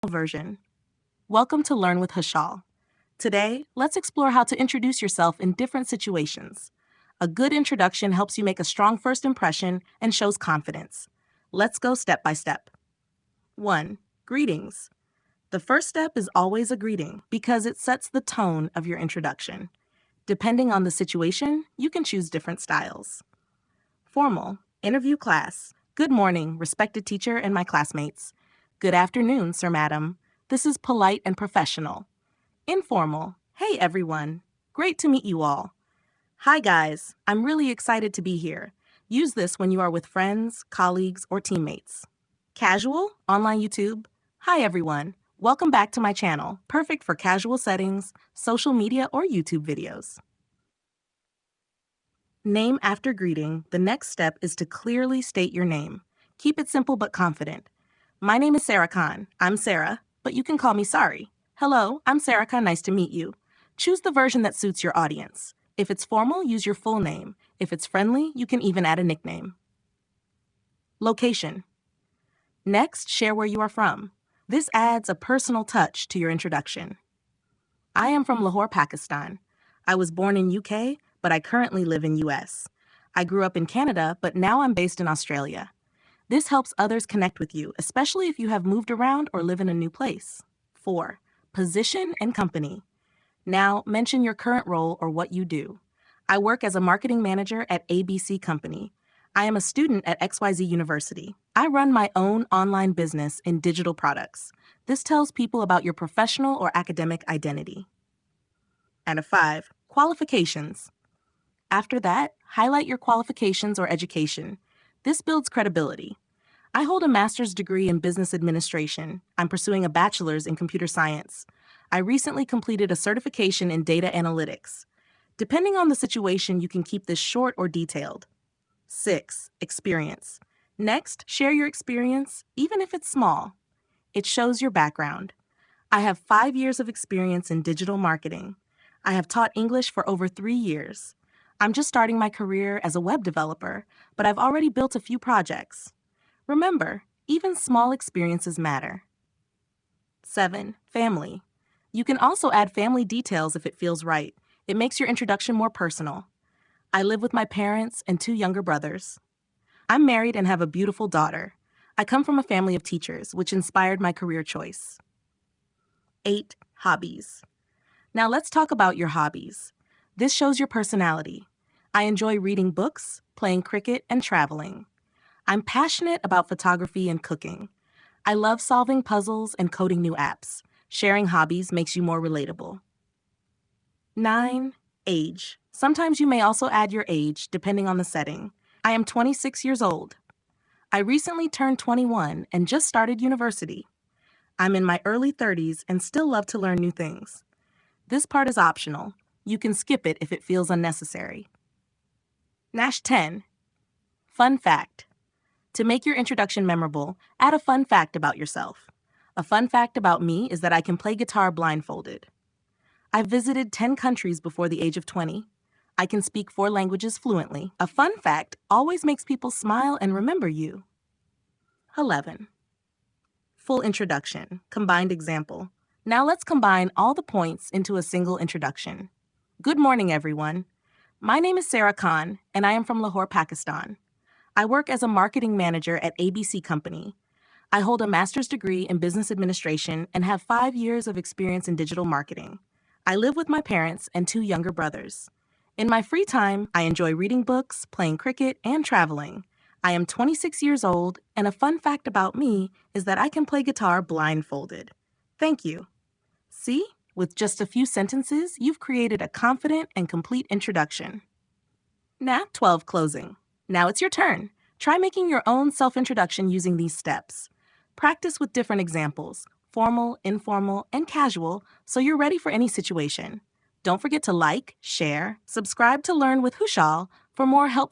version. Welcome to Learn with Husshaal. Today, let's explore how to introduce yourself in different situations. A good introduction helps you make a strong first impression and shows confidence. Let's go step by step. 1. Greetings. The first step is always a greeting because it sets the tone of your introduction. Depending on the situation, you can choose different styles. Formal. Interview class. Good morning, respected teacher and my classmates. Good afternoon, sir, madam. This is polite and professional. Informal. Hey, everyone. Great to meet you all. Hi, guys. I'm really excited to be here. Use this when you are with friends, colleagues, or teammates. Casual. Online YouTube. Hi, everyone. Welcome back to my channel. Perfect for casual settings, social media, or YouTube videos. Name after greeting, the next step is to clearly state your name. Keep it simple but confident. My name is Sarah Khan. I'm Sarah, but you can call me Sari. Hello, I'm Sarah Khan. Nice to meet you. Choose the version that suits your audience. If it's formal, use your full name. If it's friendly, you can even add a nickname. Location. Next, share where you are from. This adds a personal touch to your introduction. I am from Lahore, Pakistan. I was born in UK, but I currently live in US. I grew up in Canada, but now I'm based in Australia. This helps others connect with you, especially if you have moved around or live in a new place. 4. Position and company. Now, mention your current role or what you do. I work as a marketing manager at ABC Company. I am a student at XYZ University. I run my own online business in digital products. This tells people about your professional or academic identity. And a 5. Qualifications. After that, highlight your qualifications or education. This builds credibility. I hold a master's degree in business administration. I'm pursuing a bachelor's in computer science. I recently completed a certification in data analytics. Depending on the situation, you can keep this short or detailed. 6. Experience. Next, share your experience, even if it's small. It shows your background. I have 5 years of experience in digital marketing. I have taught English for over 3 years. I'm just starting my career as a web developer, but I've already built a few projects. Remember, even small experiences matter. 7. Family. You can also add family details if it feels right. It makes your introduction more personal. I live with my parents and 2 younger brothers. I'm married and have a beautiful daughter. I come from a family of teachers, which inspired my career choice. 8. Hobbies. Now let's talk about your hobbies. This shows your personality. I enjoy reading books, playing cricket, and traveling. I'm passionate about photography and cooking. I love solving puzzles and coding new apps. Sharing hobbies makes you more relatable. 9. Age. Sometimes you may also add your age, depending on the setting. I am 26 years old. I recently turned 21 and just started university. I'm in my early 30s and still love to learn new things. This part is optional. You can skip it if it feels unnecessary. 10. Fun fact. To make your introduction memorable, add a fun fact about yourself. A fun fact about me is that I can play guitar blindfolded. I've visited 10 countries before the age of 20. I can speak 4 languages fluently. A fun fact always makes people smile and remember you. 11. Full introduction, combined example. Now let's combine all the points into a single introduction. Good morning, everyone. My name is Sarah Khan, and I am from Lahore, Pakistan. I work as a marketing manager at ABC Company. I hold a master's degree in business administration and have 5 years of experience in digital marketing. I live with my parents and 2 younger brothers. In my free time, I enjoy reading books, playing cricket, and traveling. I am 26 years old, and a fun fact about me is that I can play guitar blindfolded. Thank you. See? With just a few sentences, you've created a confident and complete introduction. 12. Closing. Now it's your turn. Try making your own self-introduction using these steps. Practice with different examples, formal, informal, and casual, so you're ready for any situation. Don't forget to like, share, subscribe to Learn with Husshaal for more helpful